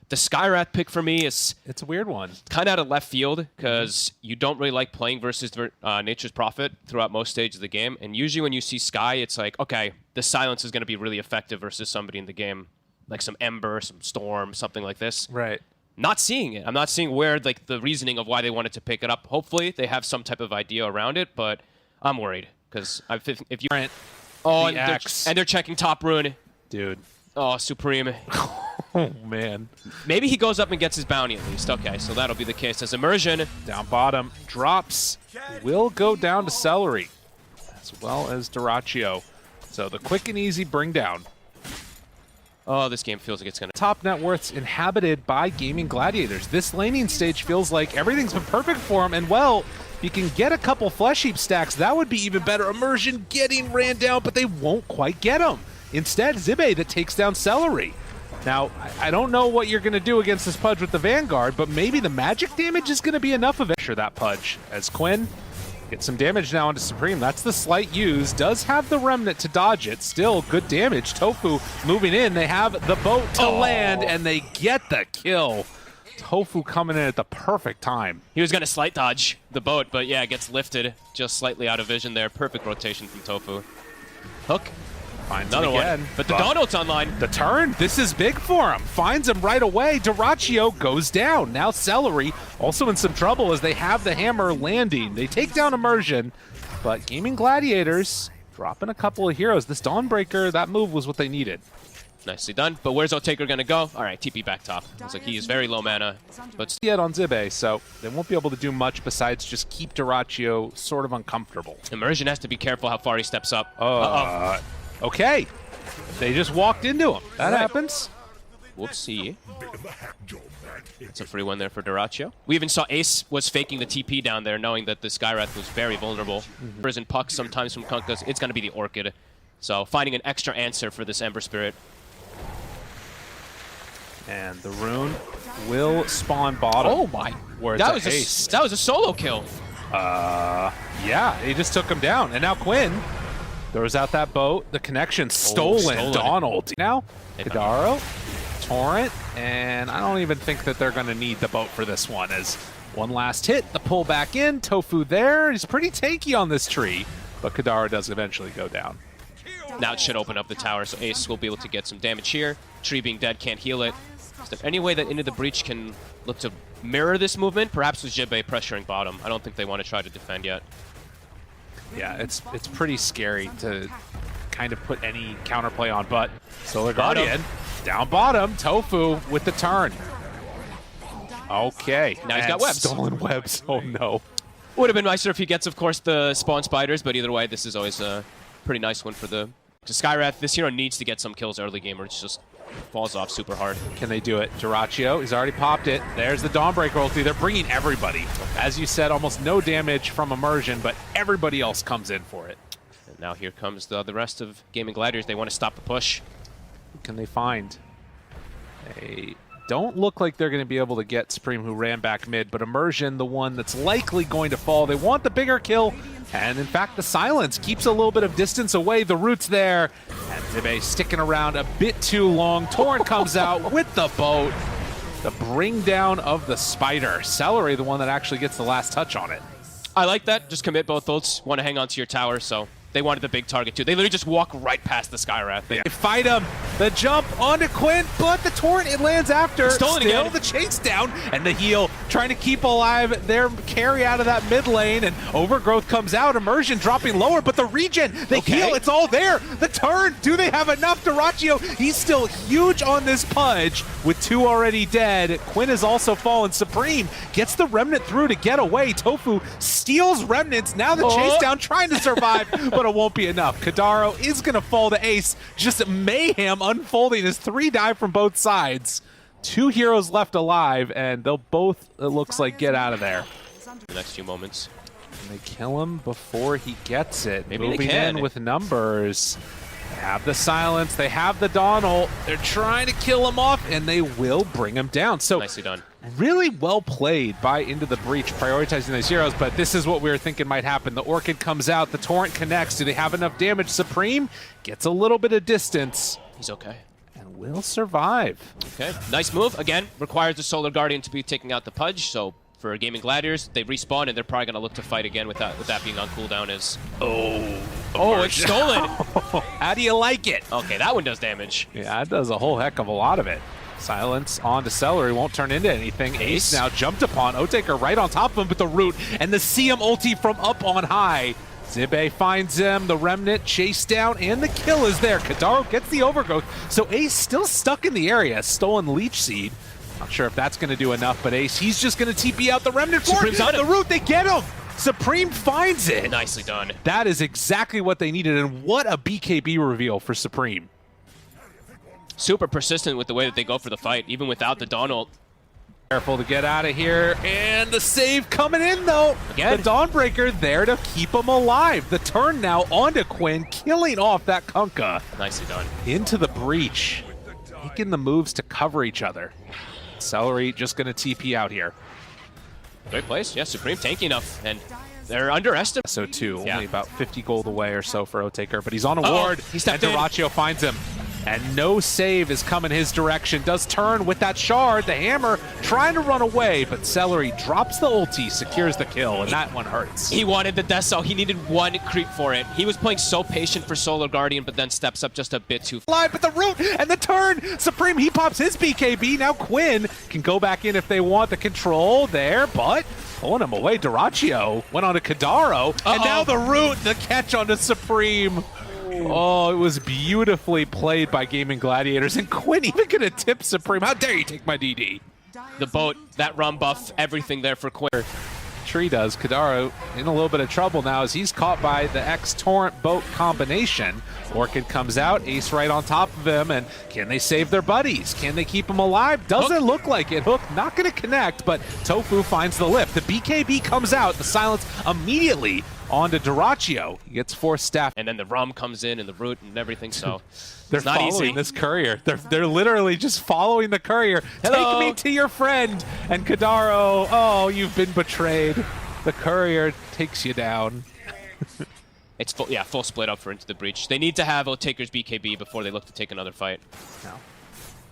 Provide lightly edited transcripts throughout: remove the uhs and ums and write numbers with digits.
The Skyrath pick for me is... It's a weird one. Kind of out of left field, because you don't really like playing versus Nature's Prophet throughout most stages of the game. And usually when you see Sky, it's like, okay, the silence is going to be really effective versus somebody in the game. Like some Ember, some Storm, something like this. Right. Not seeing it. I'm not seeing where like the reasoning of why they wanted to pick it up. Hopefully they have some type of idea around it, but I'm worried. Because if you... Oh, and they're checking top rune. Dude. Oh, Supreme. Oh, man. Maybe he goes up and gets his bounty at least. Okay, so that'll be the case. As Immersion. Down bottom. Drops. Will go down to Celery. As well as Duraccio. So the quick and easy bring down. Oh, this game feels like it's going to... Top net worths inhabited by Gaming Gladiators. This laning stage feels like everything's been perfect for him. And, well, if you can get a couple Flesh Heap stacks, that would be even better. Immersion getting ran down, but they won't quite get him. Instead, Zibe that takes down Celery. Now, I don't know what you're going to do against this Pudge with the Vanguard, but maybe the magic damage is going to be enough of it. Sure, that Pudge, as Quinn gets some damage now into Supreme. That's the slight use. Does have the Remnant to dodge it. Still good damage. Tofu moving in. They have the boat to land, and they get the kill. Tofu coming in at the perfect time. He was going to slight dodge the boat, but yeah, it gets lifted just slightly out of vision there. Perfect rotation from Tofu. Hook. Finds another him again. One. But the Donald's online. The turn. This is big for him. Finds him right away. Duraccio goes down. Now Celery also in some trouble as they have the hammer landing. They take down Immersion, but Gaming Gladiators dropping a couple of heroes. This Dawnbreaker, that move was what they needed. Nicely done. But where's Otaker going to go? All right, TP back top. Looks like he is very low mana. But yet on Zibe, so they won't be able to do much besides just keep Duraccio sort of uncomfortable. Immersion has to be careful how far he steps up. Okay. They just walked into him. That happens. Whoopsie. It's a free one there for Duraccio. We even saw Ace was faking the TP down there, knowing that the Skyrath was very vulnerable. Prison pucks sometimes from Kunkkas. It's going to be the Orchid. So finding an extra answer for this Ember Spirit. And the rune will spawn bottom. Oh my. That was a solo kill. Yeah, he just took him down. And now Quinn throws out that boat. The connection stolen. Donald. Now, Kadaro, Torrent, and I don't even think that they're going to need the boat for this one. As one last hit, the pull back in. Tofu there. He's pretty tanky on this tree, but Kadaro does eventually go down. Now it should open up the tower, so Ace will be able to get some damage here. Tree being dead can't heal it. Is there any way that Into the Breach can look to mirror this movement? Perhaps with Jibe pressuring bottom. I don't think they want to try to defend yet. Yeah, it's pretty scary to kind of put any counterplay on, but Solar Guardian down bottom, Tofu with the turn. Okay. Now he's got webs. Stolen webs. Oh no. Would have been nicer if he gets, of course, the spawn spiders, but either way, this is always a pretty nice one for the Skyrath. This hero needs to get some kills early game, or it's just falls off super hard. Can they do it? Duraccio, he's already popped it. There's the Dawnbreaker ulti. They're bringing everybody. As you said, almost no damage from Immersion, but everybody else comes in for it. And now here comes the rest of Gaming Gladiators. They want to stop the push. Who can they find? They don't look like they're going to be able to get Supreme, who ran back mid, but Immersion, the one that's likely going to fall. They want the bigger kill, and in fact, the silence keeps a little bit of distance away. The root's there, and Zibe sticking around a bit too long. Torrent comes out with the boat. The bring down of the spider. Celery, the one that actually gets the last touch on it. I like that. Just commit both ults. Want to hang on to your tower, so they wanted the big target too. They literally just walk right past the Skyrath. They fight him. The jump onto Quinn, but the Torrent, it lands after. Stolen again. The chase down, and the heal trying to keep alive their carry out of that mid lane, and Overgrowth comes out. Immersion dropping lower, but the regen, the heal, it's all there. The turn, do they have enough? Duraccio, he's still huge on this Pudge with 2 already dead. Quinn has also fallen. Supreme gets the Remnant through to get away. Tofu steals Remnants. Now the chase down, trying to survive, but it won't be enough. Kadaro is going to fall to Ace. Just mayhem unfolding as 3 die from both sides. 2 heroes left alive, and they'll both, it looks like, get out of there. The next few moments. And they kill him before he gets it. Maybe moving they can. in with numbers. They have the silence. They have the Donald. They're trying to kill him off, and they will bring him down. So nicely done. Really well played by Into the Breach, prioritizing those heroes, but this is what we were thinking might happen. The Orchid comes out, the Torrent connects. Do they have enough damage? Supreme gets a little bit of distance. He's okay. And will survive. Okay, nice move. Again, requires the Solar Guardian to be taking out the Pudge, so for Gaming Gladiators, they respawn and they're probably going to look to fight again with that being on cooldown as... Oh, it's stolen! How do you like it? Okay, that one does damage. Yeah, it does a whole heck of a lot of it. Silence onto Celery, won't turn into anything. Ace now jumped upon. Otaker right on top of him with the root, and the CM ulti from up on high. Zibe finds him, the Remnant chase down, and the kill is there. Kadaro gets the overgrowth, so Ace still stuck in the area. Stolen Leech Seed. Not sure if that's going to do enough, but Ace, he's just going to TP out the Remnant for it. The root, they get him! Supreme finds it! Nicely done. That is exactly what they needed, and what a BKB reveal for Supreme. Super persistent with the way that they go for the fight, even without the Dawn ult. Careful to get out of here, and the save coming in though. Again. The Dawnbreaker there to keep him alive. The turn now onto Quinn, killing off that Kunkka. Nicely done. Into the breach, making the moves to cover each other. Celery just going to TP out here. Great place. Yeah, Supreme tanky enough, and they're underestimated. So too, Yeah. only about 50 gold away or so for Otaker, but he's on a ward, He stepped and in. Dyrachyo finds him. And no save is coming his direction. Does turn with that shard, the hammer, trying to run away, but Celery drops the ulti, secures the kill, and that one hurts. He wanted the Death Cell. He needed one creep for it. He was playing so patient for Solar Guardian, but then steps up just a bit too far. Live, but the root and the turn. Supreme, he pops his BKB. Now Quinn can go back in if they want the control there, but pulling him away. Dyrachyo went on to Kadaro, and now the root, the catch onto Supreme. Oh, it was beautifully played by Gaming Gladiators, and Quinn even gonna tip Supreme. How dare you take my DD? The boat, that rum buff, everything there for Quinn. Tree does. Kadaro in a little bit of trouble now as he's caught by the X-Torrent boat combination. Orchid comes out, Ace right on top of him, and can they save their buddies? Can they keep them alive? Doesn't look like it. Hook not going to connect, but Tofu finds the lift. The BKB comes out, the silence immediately onto Dyrachyo. He gets 4 staff. And then the rum comes in and the root and everything, so They're it's not following easy. this courier. They're literally just following the courier. Hello. Take me to your friend. And Kadaro, oh, you've been betrayed. The courier takes you down. It's full, yeah, full split up for Into the Breach. They need to have Otaker's BKB before they look to take another fight. No.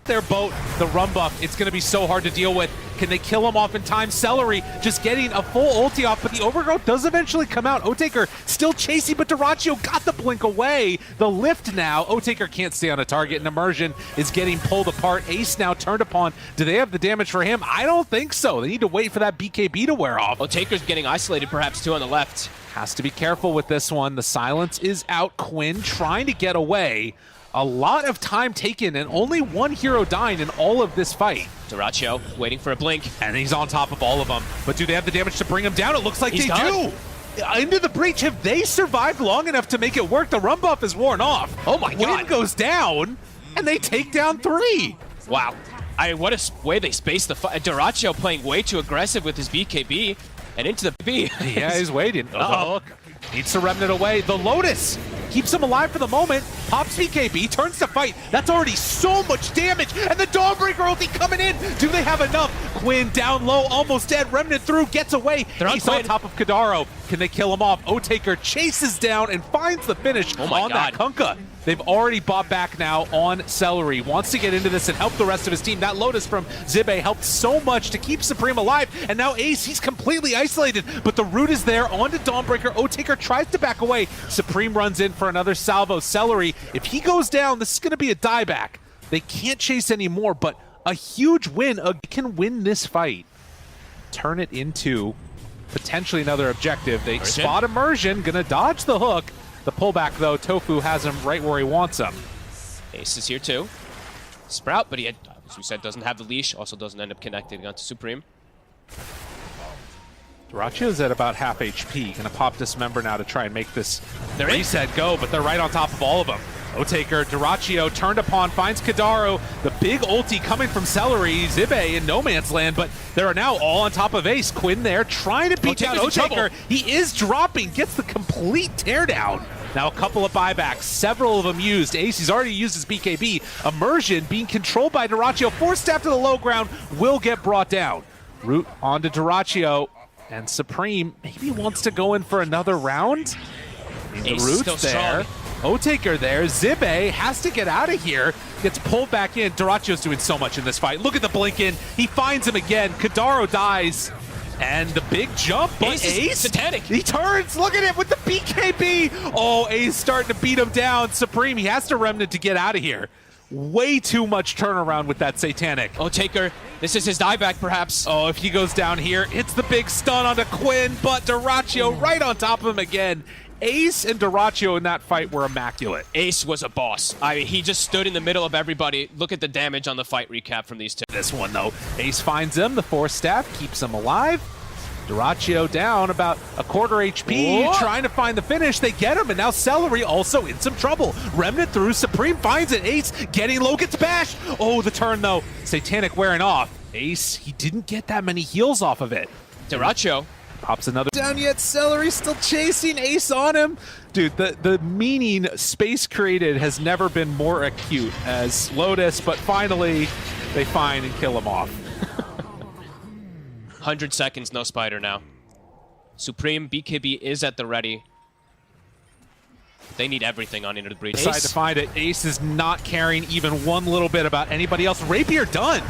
Their boat, the rum buff, it's going to be so hard to deal with. Can they kill him off in time? Celery just getting a full ulti off, but the overgrowth does eventually come out. Otaker still chasing, but Dyrachyo got the blink away. The lift now. Otaker can't stay on a target, and Immersion is getting pulled apart. Ace now turned upon. Do they have the damage for him? I don't think so. They need to wait for that BKB to wear off. Otaker's getting isolated perhaps too on the left. Has to be careful with this one. The silence is out. Quinn trying to get away. A lot of time taken and only one hero dying in all of this fight. Dyrachyo waiting for a blink. And he's on top of all of them. But do they have the damage to bring him down? It looks like He's they done. do. Into the breach. Have they survived long enough to make it work? The rum buff is worn off. Oh my God. Wind goes down, and they take down 3. Wow. What a way they spaced the fight. Dyrachyo playing way too aggressive with his BKB and into the B. Yeah, he's waiting. Uh-oh. Needs to Remnant away. The Lotus keeps him alive for the moment. Pops BKB, turns to fight. That's already so much damage. And the Dawnbreaker ulti coming in. Do they have enough? Quinn down low, almost dead. Remnant through, gets away. They're on He's on Quinn. top of Kadaro. Can they kill him off? Otaker chases down and finds the finish Oh my on that Kunkka. They've already bought back now on Celery. Wants to get into this and help the rest of his team. That Lotus from Zibe helped so much to keep Supreme alive. And now Ace, he's completely isolated. But the root is there onto Dawnbreaker. Otaker tries to back away. Supreme runs in for another salvo. Celery, if he goes down, this is going to be a dieback. They can't chase anymore, but a huge win can win this fight. Turn it into potentially another objective. They spot Immersion, gonna dodge the hook. The pullback, though, Tofu has him right where he wants him. Ace is here too. Sprout, but he, as we said, doesn't have the leash. Also doesn't end up connecting onto Supreme. Dyrachyo's at about half HP. Gonna pop Dismember now to try and make this They're in. reset go, but they're right on top of all of them. Otaker, Dyrachyo turned upon, finds Kadaro. The big ulti coming from Celery, Zibe in no man's land, but they are now all on top of Ace. Quinn there trying to beat down Otaker's in Otaker. trouble. He is dropping, gets the complete teardown. Now a couple of buybacks, several of them used. Ace, he's already used his BKB. Immersion being controlled by Dyrachyo. 4-step to the low ground, will get brought down. Root onto Dyrachyo, and Supreme maybe wants to go in for another round. The Ace is Root's still there. strong. Otaker there. Zibe has to get out of here. gets pulled back in. Duracio's doing so much in this fight. Look at the blink in. He finds him again. Kadaro dies. And the big jump, but Ace, Satanic. He turns, look at it with the BKB. Oh, Ace starting to beat him down. Supreme, he has to Remnant to get out of here. Way too much turnaround with that Satanic. Oh, Taker, this is his dieback perhaps. Oh, if he goes down here, it's the big stun onto Quinn, but Dyrachyo right on top of him again. Ace and Dyrachyo in that fight were immaculate. Ace was a boss. I mean, he just stood in the middle of everybody. Look at the damage on the fight recap from these two. This one, though, Ace finds him. The Force Staff keeps him alive. Dyrachyo down about a quarter HP, trying to find the finish. They get him, and now Celery also in some trouble. Remnant through, Supreme finds it. Ace getting low, gets bashed. Oh, the turn, though. Satanic wearing off. Ace, he didn't get that many heals off of it. Dyrachyo pops another down, yet Celery still chasing Ace on him. Dude, the meaning Space created has never been more acute as Lotus, but finally they find and kill him off. 100 seconds, no spider now. Supreme, BKB is at the ready. They need everything on Into the Breach. Decide to find it. Ace is not caring even one little bit about anybody else. Rapier done.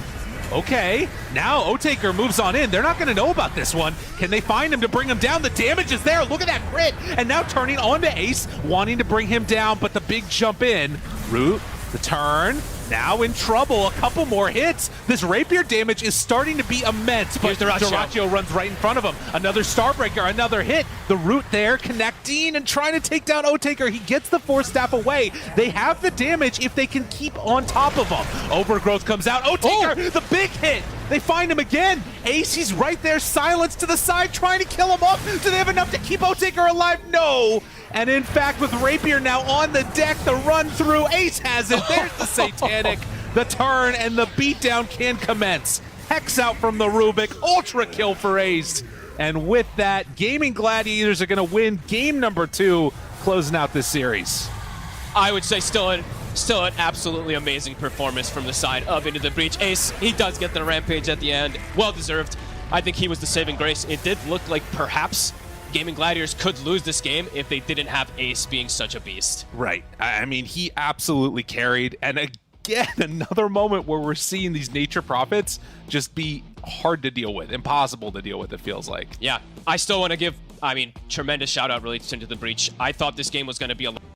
Okay, now Otaker moves on in. They're not going to know about this one. Can they find him to bring him down? The damage is there. Look at that crit. And now turning on to Ace, wanting to bring him down, but the big jump in. Root, the turn, now in trouble. A couple more hits. This Rapier damage is starting to be immense, but Dyrachyo runs right in front of him. Another Starbreaker, another hit. The Root there connecting and trying to take down Otaker. He gets the Force Staff away. They have the damage if they can keep on top of him. Overgrowth comes out. Otaker, the big hit. They find him again. Ace, he's right there, silenced to the side, trying to kill him off. Do they have enough to keep Otaker alive? No. And in fact, with Rapier now on the deck, the run through, Ace has it. There's the Satanic. The turn and the beatdown can commence. Hex out from the Rubik. Ultra kill for Ace. And with that, Gaming Gladiators are going to win game number 2, closing out this series. I would say still an absolutely amazing performance from the side of Into the Breach. Ace, he does get the rampage at the end. Well deserved. I think he was the saving grace. It did look like perhaps Gaming Gladiators could lose this game if they didn't have Ace being such a beast. Right. I mean, he absolutely carried. And again, another moment where we're seeing these Nature Prophets just be hard to deal with, impossible to deal with, it feels like. Yeah. I still want to give, tremendous shout out really to Into the Breach. I thought this game was going to be a